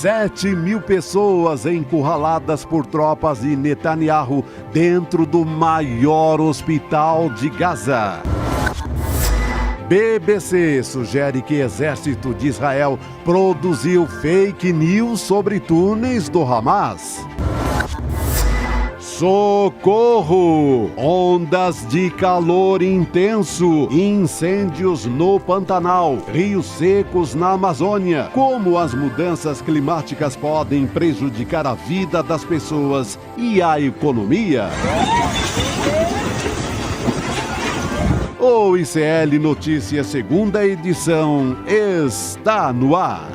7.000 pessoas encurraladas por tropas de Netanyahu dentro do maior hospital de Gaza. BBC sugere que o exército de Israel produziu fake news sobre túneis do Hamas. Socorro! Ondas de calor intenso, incêndios no Pantanal, rios secos na Amazônia. Como as mudanças climáticas podem prejudicar a vida das pessoas e a economia? O ICL Notícias, segunda edição, está no ar.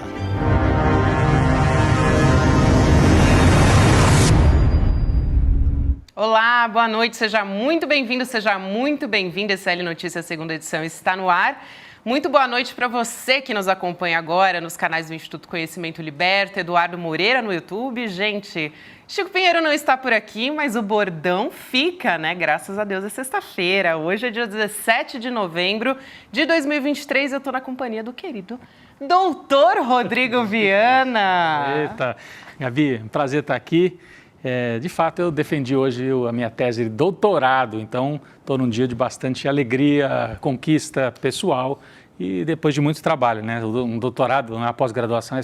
Olá, boa noite, seja muito bem-vindo, seja muito bem-vinda. ICL Notícias, segunda edição, está no ar. Muito boa noite para você que nos acompanha agora nos canais do Instituto Conhecimento Liberta, Eduardo Moreira no YouTube. Gente, Chico Pinheiro não está por aqui, mas o bordão fica, né? Graças a Deus é sexta-feira. Hoje é dia 17 de novembro de 2023 e eu estou na companhia do querido doutor Rodrigo Viana. Eita, Gabi, um prazer estar aqui. De fato, eu defendi hoje a minha tese de doutorado, então estou num dia de bastante alegria, conquista pessoal e depois de muito trabalho, né? Um doutorado, uma pós-graduação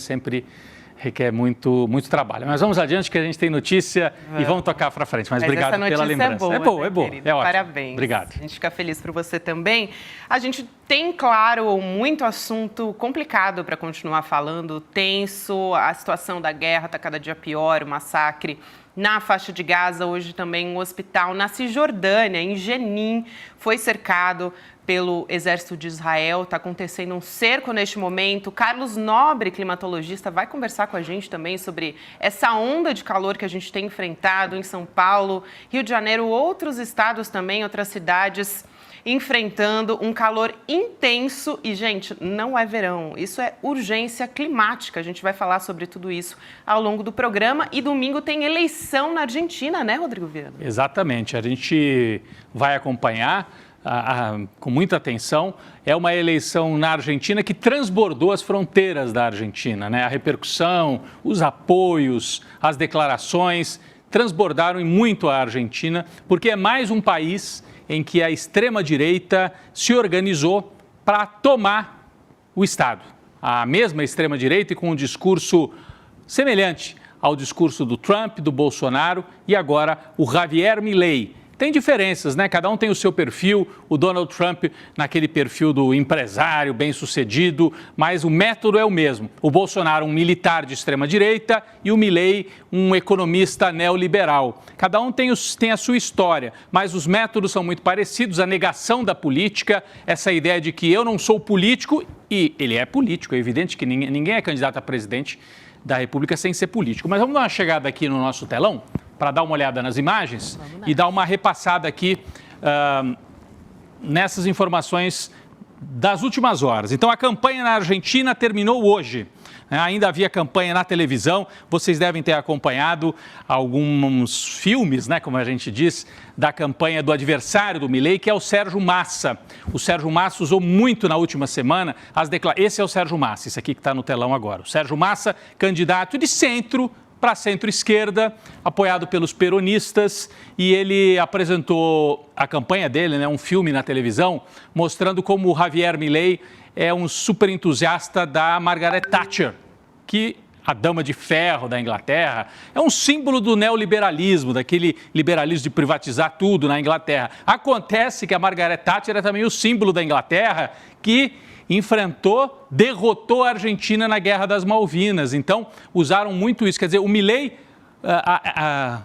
requer muito trabalho. Mas vamos adiante que a gente tem notícia e vamos tocar para frente. Mas obrigado pela lembrança. É boa, é boa. É ótimo. Parabéns. Obrigado. A gente fica feliz por você também. A gente tem, claro, muito assunto complicado para continuar falando, tenso, a situação da guerra está cada dia pior, o massacre na faixa de Gaza. Hoje também um hospital na Cisjordânia, em Jenin, foi cercado pelo exército de Israel. Está acontecendo um cerco neste momento. Carlos Nobre, climatologista, vai conversar com a gente também sobre essa onda de calor que a gente tem enfrentado em São Paulo, Rio de Janeiro, outros estados também, outras cidades enfrentando um calor intenso e, gente, não é verão, isso é urgência climática. A gente vai falar sobre tudo isso ao longo do programa e domingo tem eleição na Argentina, né, Rodrigo Viana? Exatamente, a gente vai acompanhar com muita atenção. É uma eleição na Argentina que transbordou as fronteiras da Argentina, né? A repercussão, os apoios, as declarações transbordaram muito a Argentina, porque é mais um país em que a extrema-direita se organizou para tomar o Estado. A mesma extrema-direita e com um discurso semelhante ao discurso do Trump, do Bolsonaro e agora o Javier Milei. Tem diferenças, né? Cada um tem o seu perfil, o Donald Trump naquele perfil do empresário bem-sucedido, mas o método é o mesmo. O Bolsonaro, um militar de extrema-direita, e o Milei, um economista neoliberal. Cada um tem a sua história, mas os métodos são muito parecidos, a negação da política, essa ideia de que eu não sou político, e ele é político, é evidente que ninguém é candidato a presidente da República sem ser político. Mas vamos dar uma chegada aqui no nosso telão, para dar uma olhada nas imagens e dar uma repassada aqui nessas informações das últimas horas. Então, a campanha na Argentina terminou hoje. Ainda havia campanha na televisão, vocês devem ter acompanhado alguns filmes, né, como a gente diz, da campanha do adversário do Milei, que é o Sérgio Massa. O Sérgio Massa usou muito na última semana as declarações. Esse é o Sérgio Massa, esse aqui que está no telão agora. O Sérgio Massa, candidato de centro para centro-esquerda, apoiado pelos peronistas, e ele apresentou a campanha dele, né, um filme na televisão, mostrando como o Javier Milei é um super entusiasta da Margaret Thatcher, que a dama de ferro da Inglaterra, é um símbolo do neoliberalismo, daquele liberalismo de privatizar tudo na Inglaterra. Acontece que a Margaret Thatcher é também o símbolo da Inglaterra, que derrotou a Argentina na Guerra das Malvinas. Então, usaram muito isso. Quer dizer, o Milei,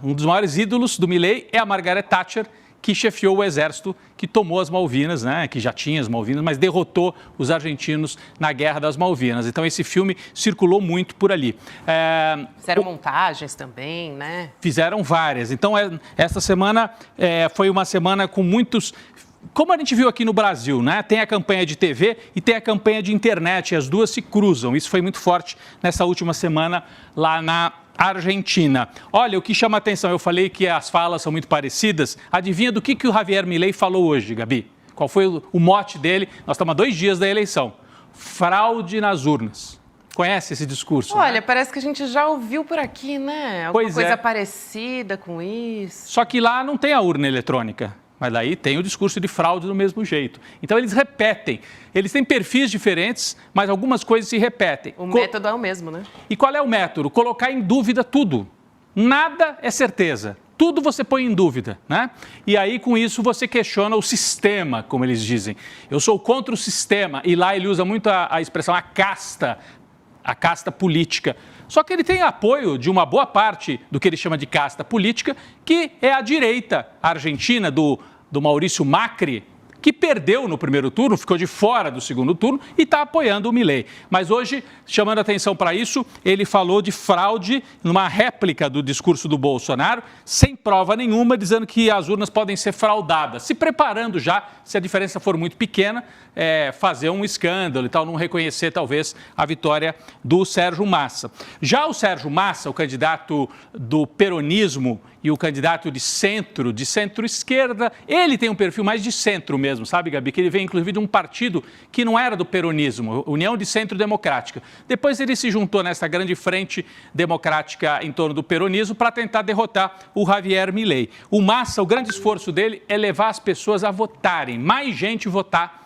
um dos maiores ídolos do Milei é a Margaret Thatcher, que chefiou o exército que tomou as Malvinas, né, que já tinha as Malvinas, mas derrotou os argentinos na Guerra das Malvinas. Então, esse filme circulou muito por ali. Fizeram montagens também, né? Fizeram várias. Então, essa semana foi uma semana com muitos... Como a gente viu aqui no Brasil, né? Tem a campanha de TV e tem a campanha de internet, e as duas se cruzam. Isso foi muito forte nessa última semana lá na Argentina. Olha, o que chama a atenção, eu falei que as falas são muito parecidas. Adivinha do que o Javier Milei falou hoje, Gabi? Qual foi o mote dele? Nós estamos a 2 dias da eleição. Fraude nas urnas. Conhece esse discurso? Olha, né? parece que a gente já ouviu por aqui, né? Alguma coisa parecida com isso. Só que lá não tem a urna eletrônica. Mas daí tem o discurso de fraude do mesmo jeito. Então, eles repetem. Eles têm perfis diferentes, mas algumas coisas se repetem. O método é o mesmo, né? E qual é o método? Colocar em dúvida tudo. Nada é certeza. Tudo você põe em dúvida, né? E aí, com isso, você questiona o sistema, como eles dizem. Eu sou contra o sistema. E lá ele usa muito a expressão a casta política. Só que ele tem apoio de uma boa parte do que ele chama de casta política, que é a direita argentina do Maurício Macri, que perdeu no primeiro turno, ficou de fora do segundo turno e está apoiando o Milei. Mas hoje, chamando atenção para isso, ele falou de fraude numa réplica do discurso do Bolsonaro, sem prova nenhuma, dizendo que as urnas podem ser fraudadas, se preparando já, se a diferença for muito pequena, fazer um escândalo e tal, não reconhecer talvez a vitória do Sérgio Massa. Já o Sérgio Massa, o candidato do peronismo e o candidato de centro-esquerda, ele tem um perfil mais de centro mesmo, sabe, Gabi? Que ele vem, inclusive, de um partido que não era do peronismo, União de Centro Democrática. Depois ele se juntou nessa grande frente democrática em torno do peronismo para tentar derrotar o Javier Milei. O Massa, o grande esforço dele é levar as pessoas a votarem, mais gente votar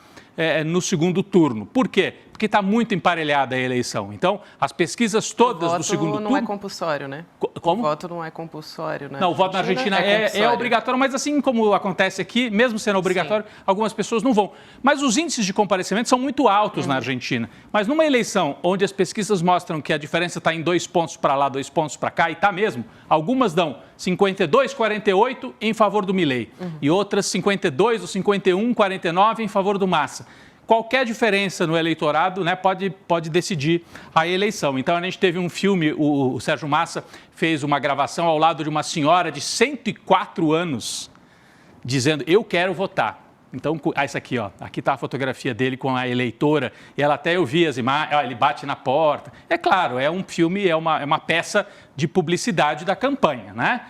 no segundo turno. Por quê? Porque está muito emparelhada a eleição. Então, as pesquisas todas do segundo turno... O voto não é compulsório, né? Como? O voto não é compulsório, né? Não, o voto na Argentina é obrigatório, mas assim como acontece aqui, mesmo sendo obrigatório, algumas pessoas não vão. Mas os índices de comparecimento são muito altos na Argentina. Mas numa eleição onde as pesquisas mostram que a diferença está em 2 pontos para lá, 2 pontos para cá, e está mesmo, algumas dão 52, 48 em favor do Milei, e outras 52 ou 51, 49 em favor do Massa. Qualquer diferença no eleitorado, né, pode decidir a eleição. Então, a gente teve um filme, o Sérgio Massa fez uma gravação ao lado de uma senhora de 104 anos, dizendo, eu quero votar. Então, essa aqui, ó, aqui está a fotografia dele com a eleitora, e ela até eu vi as imagens, ele bate na porta. É claro, é um filme, é uma peça de publicidade da campanha, né?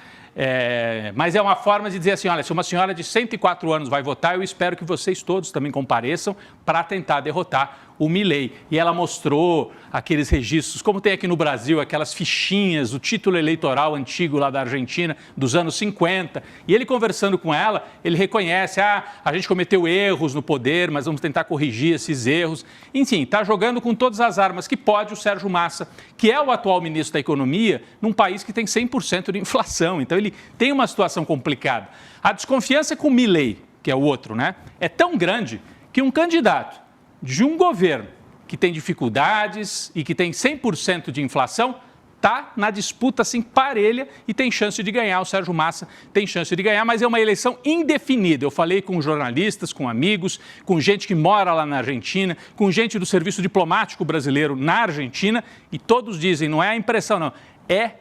Mas é uma forma de dizer assim, olha, se uma senhora de 104 anos vai votar, eu espero que vocês todos também compareçam para tentar derrotar o Milei. E ela mostrou aqueles registros, como tem aqui no Brasil, aquelas fichinhas, o título eleitoral antigo lá da Argentina, dos anos 50. E ele conversando com ela, ele reconhece, a gente cometeu erros no poder, mas vamos tentar corrigir esses erros. Enfim, está jogando com todas as armas que pode o Sérgio Massa, que é o atual ministro da Economia, num país que tem 100% de inflação. Então, ele tem uma situação complicada. A desconfiança com o Milei, que é o outro, né, é tão grande que um candidato de um governo que tem dificuldades e que tem 100% de inflação, está na disputa assim parelha e tem chance de ganhar. O Sérgio Massa tem chance de ganhar, mas é uma eleição indefinida. Eu falei com jornalistas, com amigos, com gente que mora lá na Argentina, com gente do Serviço Diplomático Brasileiro na Argentina, e todos dizem, não é a impressão não, é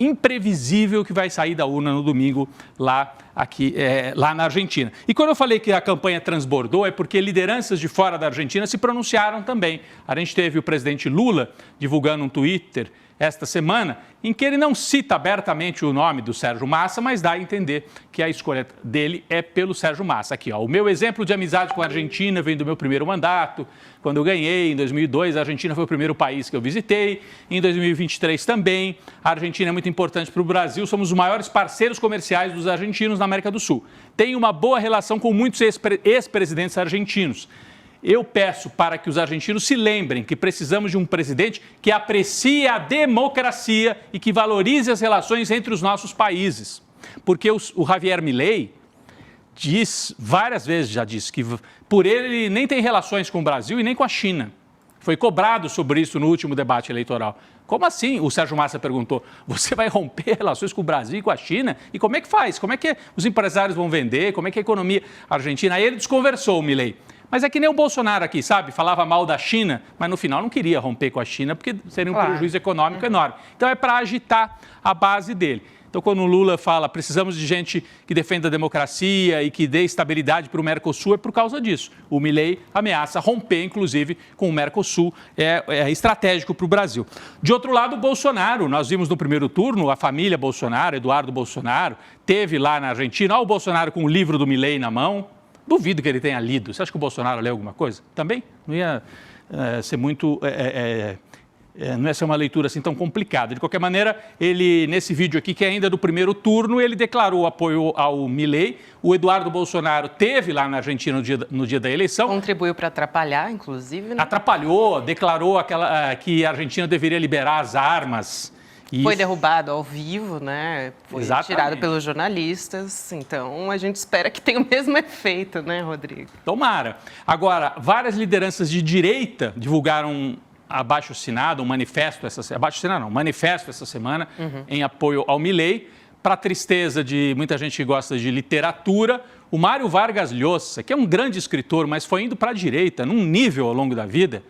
imprevisível que vai sair da urna no domingo lá na Argentina. E quando eu falei que a campanha transbordou, é porque lideranças de fora da Argentina se pronunciaram também. A gente teve o presidente Lula divulgando um Twitter esta semana, em que ele não cita abertamente o nome do Sérgio Massa, mas dá a entender que a escolha dele é pelo Sérgio Massa. Aqui, ó, o meu exemplo de amizade com a Argentina vem do meu primeiro mandato. Quando eu ganhei, em 2002, a Argentina foi o primeiro país que eu visitei. Em 2023 também. A Argentina é muito importante para o Brasil. Somos os maiores parceiros comerciais dos argentinos na América do Sul. Tenho uma boa relação com muitos ex-presidentes argentinos. Eu peço para que os argentinos se lembrem que precisamos de um presidente que aprecie a democracia e que valorize as relações entre os nossos países. Porque o Javier Milei diz, várias vezes já disse, que por ele nem tem relações com o Brasil e nem com a China. Foi cobrado sobre isso no último debate eleitoral. Como assim? O Sérgio Massa perguntou. Você vai romper relações com o Brasil e com a China? E como é que faz? Como é que os empresários vão vender? Como é que a economia argentina... Aí ele desconversou o Milei. Mas é que nem o Bolsonaro aqui, sabe? Falava mal da China, mas no final não queria romper com a China, porque seria um prejuízo econômico enorme. Então é para agitar a base dele. Então, quando o Lula fala precisamos de gente que defenda a democracia e que dê estabilidade para o Mercosul, é por causa disso. O Milei ameaça romper, inclusive, com o Mercosul, é estratégico para o Brasil. De outro lado, o Bolsonaro, nós vimos no primeiro turno, a família Bolsonaro, Eduardo Bolsonaro, teve lá na Argentina, olha o Bolsonaro com o livro do Milei na mão. Duvido que ele tenha lido. Você acha que o Bolsonaro leu alguma coisa? Também? Não ia ser muito não é ser uma leitura assim tão complicada. De qualquer maneira, ele, nesse vídeo aqui, que é ainda do primeiro turno, ele declarou apoio ao Milei. O Eduardo Bolsonaro teve lá na Argentina no dia da eleição. Contribuiu para atrapalhar, inclusive, né? Atrapalhou, declarou que a Argentina deveria liberar as armas. Foi derrubado ao vivo, né? Foi tirado pelos jornalistas. Então, a gente espera que tenha o mesmo efeito, né, Rodrigo? Tomara. Agora, várias lideranças de direita divulgaram abaixo-assinado, um manifesto manifesto essa semana em apoio ao Milei. Para a tristeza de muita gente que gosta de literatura, o Mário Vargas Llosa, que é um grande escritor, mas foi indo para a direita num nível ao longo da vida,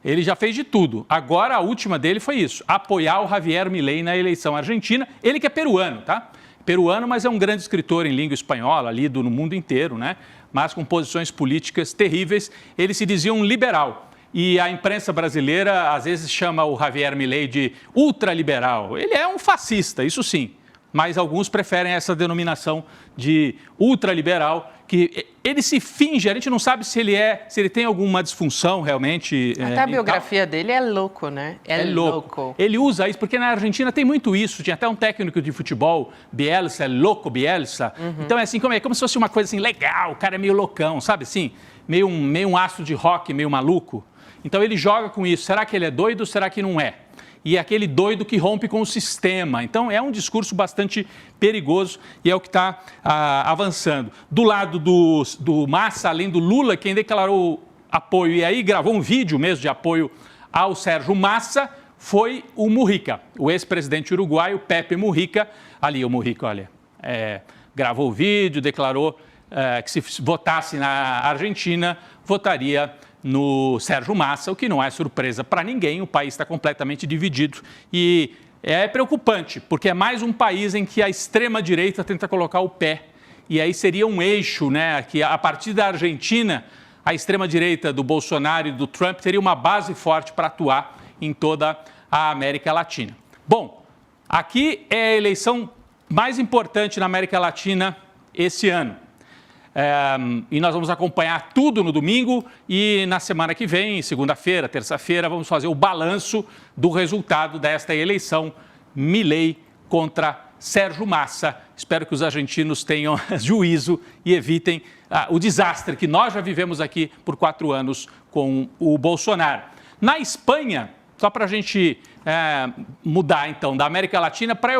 ele já fez de tudo. Agora, a última dele foi isso, apoiar o Javier Milei na eleição argentina. Ele que é peruano, tá? Peruano, mas é um grande escritor em língua espanhola, lido no mundo inteiro, né? Mas com posições políticas terríveis. Ele se dizia um liberal. E a imprensa brasileira, às vezes, chama o Javier Milei de ultraliberal. Ele é um fascista, isso sim. Mas alguns preferem essa denominação de ultraliberal, que ele se finge, a gente não sabe se ele tem alguma disfunção realmente. Até a biografia dele é louco, né? É louco. Ele usa isso, porque na Argentina tem muito isso. Tinha até um técnico de futebol, Bielsa, louco Bielsa. Então é assim, como se fosse uma coisa assim, legal, o cara é meio loucão, sabe assim? Meio um astro de rock, meio maluco. Então ele joga com isso. Será que ele é doido ou será que não é? E é aquele doido que rompe com o sistema. Então, é um discurso bastante perigoso e é o que está avançando. Do lado do Massa, além do Lula, quem declarou apoio e aí gravou um vídeo mesmo de apoio ao Sérgio Massa, foi o Mujica, o ex-presidente uruguaio, Pepe Mujica. Ali, o Mujica, olha, gravou o vídeo, declarou que se votasse na Argentina, votaria no Sérgio Massa, o que não é surpresa para ninguém. O país está completamente dividido e é preocupante, porque é mais um país em que a extrema-direita tenta colocar o pé. E aí seria um eixo, né, que a partir da Argentina, a extrema-direita do Bolsonaro e do Trump teria uma base forte para atuar em toda a América Latina. Bom, aqui é a eleição mais importante na América Latina esse ano. E nós vamos acompanhar tudo no domingo e na semana que vem, segunda-feira, terça-feira, vamos fazer o balanço do resultado desta eleição, Milei contra Sérgio Massa. Espero que os argentinos tenham juízo e evitem o desastre que nós já vivemos aqui por 4 anos com o Bolsonaro. Na Espanha, só para a gente mudar então da América Latina para a Europa.